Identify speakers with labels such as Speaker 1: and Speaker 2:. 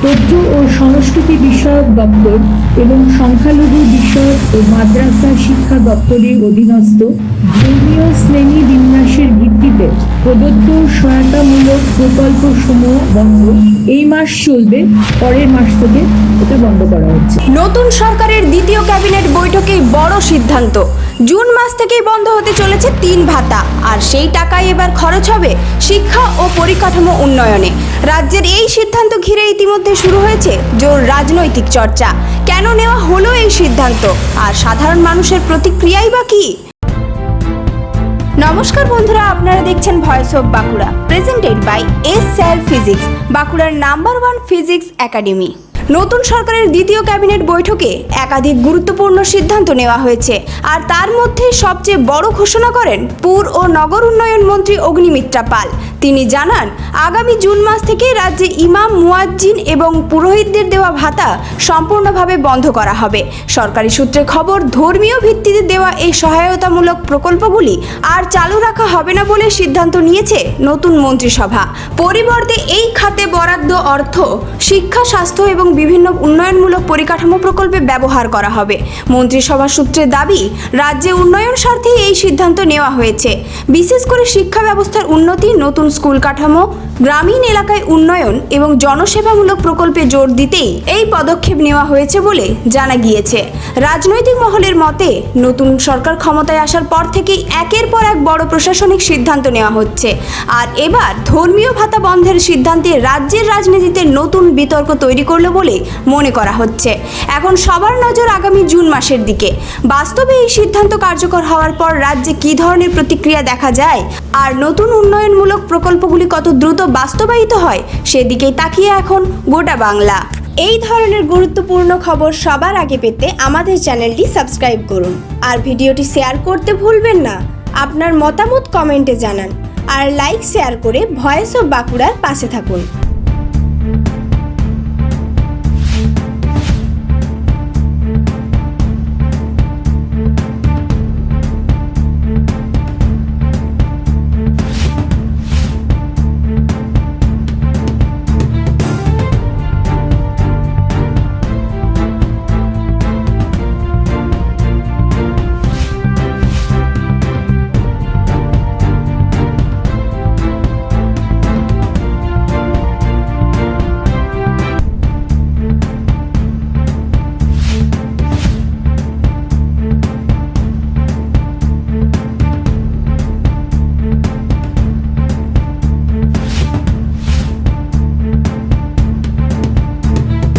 Speaker 1: তথ্য ও সংস্কৃতি বিষয়ক দপ্তর এবং সংখ্যালঘু বিষয়ক ও মাদ্রাসা শিক্ষা দপ্তরের অধীনস্থ ধর্মীয় শ্রেণী বিন্যাসের ভিত্তিতে প্রদত্ত সহায়তামূলক প্রকল্পসমূহ বন্ধ এই মাস চলবে, পরের মাস থেকে এটা বন্ধ করা হচ্ছে।
Speaker 2: নতুন সরকারের দ্বিতীয় ক্যাবিনেট বৈঠকে বড় সিদ্ধান্ত। জুন মাস থেকেই বন্ধ হতে চলেছে ৩ ভাতা, আর সেই টাকাই এবার খরচ হবে শিক্ষা ও পরিকাঠামো উন্নয়নে। রাজ্যের এই সিদ্ধান্ত ঘিরে ইতিমধ্যে শুরু হয়েছে জোর রাজনৈতিক চর্চা। কেন নেওয়া হলো এই সিদ্ধান্ত, আর সাধারণ মানুষের প্রতিক্রিয়াই বা কি? নমস্কার বন্ধুরা, আপনারা দেখছেন voice of Bankura, presented by S sir physics, বাঁকুড়ার নাম্বার 1 ফিজিক্স একাডেমি। নতুন সরকারের দ্বিতীয় ক্যাবিনেট বৈঠকে একাধিক গুরুত্বপূর্ণ সিদ্ধান্ত নেওয়া হয়েছে, আর তার মধ্যে সবচেয়ে বড় ঘোষণা করেন পুর ও নগর উন্নয়ন মন্ত্রী অগ্নিমিত্রা পাল। তিনি জানান, আগামী জুন মাস থেকে রাজ্যে ইমাম, মুয়াজ্জিন এবং পুরোহিতদের দেওয়া ভাতা সম্পূর্ণভাবে বন্ধ করা হবে। সরকারি সূত্রে খবর, ধর্মীয় ভিত্তিতে দেওয়া এই সহায়তামূলক প্রকল্পগুলি আর চালু রাখা হবে না বলে সিদ্ধান্ত নিয়েছে নতুন মন্ত্রিসভা। পরিবর্তে এই খাতে বরাদ্দ অর্থ শিক্ষা, স্বাস্থ্য এবং বিভিন্ন উন্নয়নমূলক পরিকাঠামো প্রকল্পে ব্যবহার করা হবে। মন্ত্রিসভা সূত্রে দাবি, রাজ্যে উন্নয়ন স্বার্থে এই সিদ্ধান্ত নেওয়া হয়েছে। বিশেষ করে শিক্ষা ব্যবস্থার উন্নতি, নতুন স্কুল কাঠামো, গ্রামীণ এলাকায় উন্নয়ন এবং জনসেবামূলক প্রকল্পে জোর দিতেই এই পদক্ষেপ নেওয়া হয়েছে বলে জানা গিয়েছে। রাজনৈতিক মহলের মতে, নতুন সরকার ক্ষমতায় আসার পর থেকেই একের পর এক বড় প্রশাসনিক সিদ্ধান্ত নেওয়া হচ্ছে, আর এবার ধর্মীয় ভাতা বন্ধের সিদ্ধান্তে রাজ্যের রাজনীতিতে নতুন বিতর্ক তৈরি করলো বলে মনে করা হচ্ছে। এখন সবার নজর আগামী জুন মাসের দিকে। বাস্তবে এই সিদ্ধান্ত কার্যকর হওয়ার পর রাজ্যে কী ধরনের প্রতিক্রিয়া দেখা যায়, আর নতুন উন্নয়নমূলক প্রকল্পগুলি কত দ্রুত বাস্তবায়িত হয়, সেদিকেই তাকিয়ে এখন গোটা বাংলা। এই ধরনের গুরুত্বপূর্ণ খবর সবার আগে পেতে আমাদের চ্যানেলটি সাবস্ক্রাইব করুন, আর ভিডিওটি শেয়ার করতে ভুলবেন না। আপনার মতামত কমেন্টে জানান, আর লাইক শেয়ার করে ভয়েস অফ বাঁকুড়ার পাশে থাকুন।